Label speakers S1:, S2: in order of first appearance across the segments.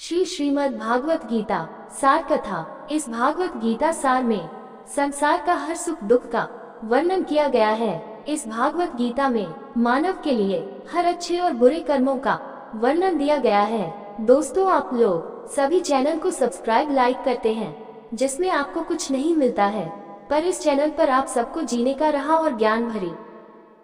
S1: श्रीमद् भागवत गीता सार कथा। इस भागवत गीता सार में संसार का हर सुख दुख का वर्णन किया गया है। इस भागवत गीता में मानव के लिए हर अच्छे और बुरे कर्मों का वर्णन दिया गया है। दोस्तों, आप लोग सभी चैनल को सब्सक्राइब लाइक करते हैं, जिसमें आपको कुछ नहीं मिलता है, पर इस चैनल पर आप सबको जीने का राह और ज्ञान भरी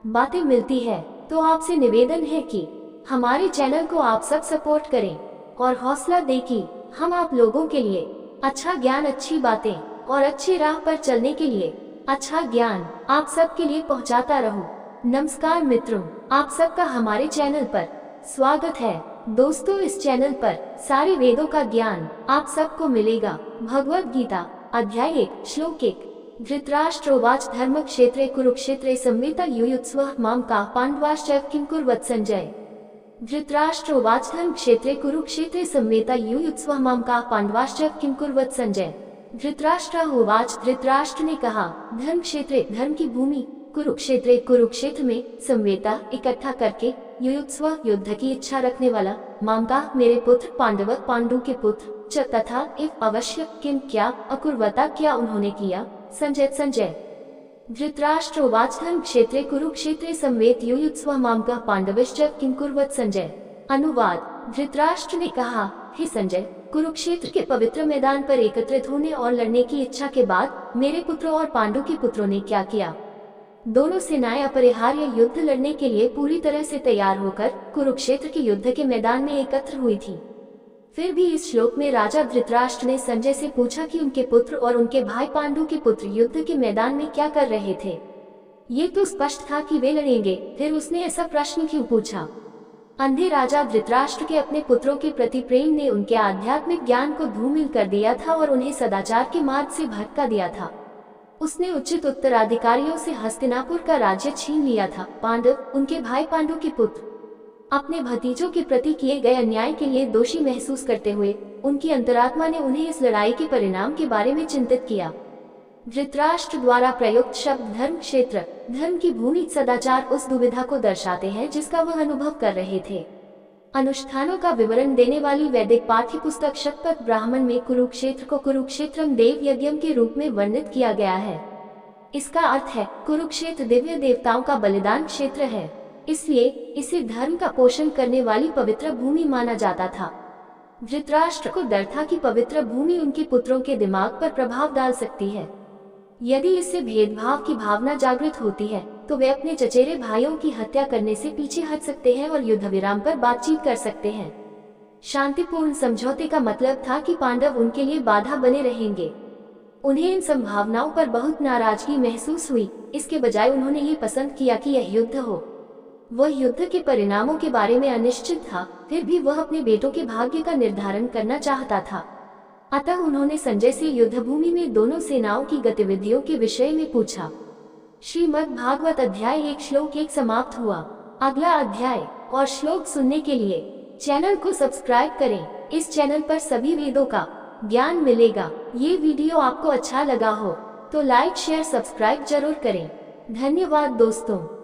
S1: बातें मिलती है। तो आपसे निवेदन है कि हमारे चैनल को आप सब सपोर्ट करें और हौसला दें कि हम आप लोगों के लिए अच्छा ज्ञान, अच्छी बातें और अच्छी राह पर चलने के लिए अच्छा ज्ञान आप सब के लिए पहुंचाता रहूं। नमस्कार मित्रों, आप सबका हमारे चैनल पर स्वागत है। दोस्तों, इस चैनल पर सारे वेदों का ज्ञान आप सबको मिलेगा। भगवद गीता अध्याय 1 श्लोक 1। धृतराष्ट्रोवाच धर्म क्षेत्रे कुरुक्षेत्रे संवेता युयुत्स्वः माम का पांडवाश्च किं कुर्वत् संजय। धृतराष्ट्रोवाच धर्म क्षेत्रे कुरुक्षेत्रे संवेता युयुत्स्वः माम का पांडवाश्च किं कुर्वत् संजय। धृतराष्ट्रोवाच, धृतराष्ट्र ने कहा, धर्म क्षेत्रे धर्म की भूमि, कुरुक्षेत्रे कुरुक्षेत्र में, संवेता इकट्ठा करके, युयुत्स्व युद्ध की इच्छा रखने वाला, माम का मेरे पुत्र, पांडव पांडु के पुत्र, च तथा इव अवश्य, किम क्या, अकुर्वता क्या उन्होंने किया, संजय संजय। धृतराष्ट्रोवाच धर्म क्षेत्रे कुरुक्षेत्रे संवेत युयुत्स्व माम का पांडवश्च किं कुर्वत् संजय। अनुवाद। धृतराष्ट्र ने कहा, हे संजय, कुरुक्षेत्र के पवित्र मैदान पर एकत्रित होने और लड़ने की इच्छा के बाद मेरे पुत्रों और पांडु के पुत्रों ने क्या किया। दोनों सेनाएं अपरिहार्य युद्ध लड़ने के लिए पूरी तरह से तैयार होकर कुरुक्षेत्र के युद्ध के मैदान में एकत्र हुई थी। फिर भी इस श्लोक में राजा धृतराष्ट्र ने संजय से पूछा कि उनके पुत्र और उनके भाई पांडु के पुत्र युद्ध के मैदान में क्या कर रहे थे। ये तो स्पष्ट था कि वे लड़ेंगे, फिर उसने ऐसा प्रश्न क्यों पूछा। अंधे राजा धृतराष्ट्र के अपने पुत्रों के प्रति प्रेम ने उनके आध्यात्मिक ज्ञान को धूमिल कर दिया था और उन्हें सदाचार के मार्ग से भटका दिया था। उसने उचित उत्तराधिकारियों से हस्तिनापुर का राज्य छीन लिया था। पांडव, उनके भाई पांडु के पुत्र, अपने भतीजों के प्रति किए गए अन्याय के लिए दोषी महसूस करते हुए उनकी अंतरात्मा ने उन्हें इस लड़ाई के परिणाम के बारे में चिंतित किया। धृतराष्ट्र द्वारा प्रयुक्त शब्द धर्म क्षेत्र, धर्म की भूमि, सदाचार उस दुविधा को दर्शाते हैं जिसका वह अनुभव कर रहे थे। अनुष्ठानों का विवरण देने वाली वैदिक पाठ्य पुस्तक शतपथ ब्राह्मण में कुरुक्षेत्र को कुरुक्षेत्रम देव यज्ञम के रूप में वर्णित किया गया है। इसका अर्थ है कुरुक्षेत्र दिव्य देवताओं का बलिदान क्षेत्र है, इसलिए इसे धर्म का पोषण करने वाली पवित्र भूमि माना जाता था। धृतराष्ट्र को डर था कि पवित्र भूमि उनके पुत्रों के दिमाग पर प्रभाव डाल सकती है। यदि इससे भेदभाव की भावना जागृत होती है तो वे अपने चचेरे भाइयों की हत्या करने से पीछे हट सकते हैं और युद्ध विराम पर बातचीत कर सकते हैं। शांतिपूर्ण समझौते का मतलब था कि पांडव उनके लिए बाधा बने रहेंगे। उन्हें इन संभावनाओं पर बहुत नाराजगी महसूस हुई। इसके बजाय उन्होंने ये पसंद किया कि यह युद्ध हो। वह युद्ध के परिणामों के बारे में अनिश्चित था, फिर भी वह अपने बेटों के भाग्य का निर्धारण करना चाहता था। अतः उन्होंने संजय से युद्ध भूमि में दोनों सेनाओं की गतिविधियों के विषय में पूछा। श्रीमद् भागवत अध्याय 1 श्लोक 1 समाप्त हुआ। अगला अध्याय और श्लोक सुनने के लिए चैनल को सब्सक्राइब करें। इस चैनल पर सभी वेदों का ज्ञान मिलेगा। ये वीडियो आपको अच्छा लगा हो तो लाइक, शेयर, सब्सक्राइब जरूर करें। धन्यवाद दोस्तों।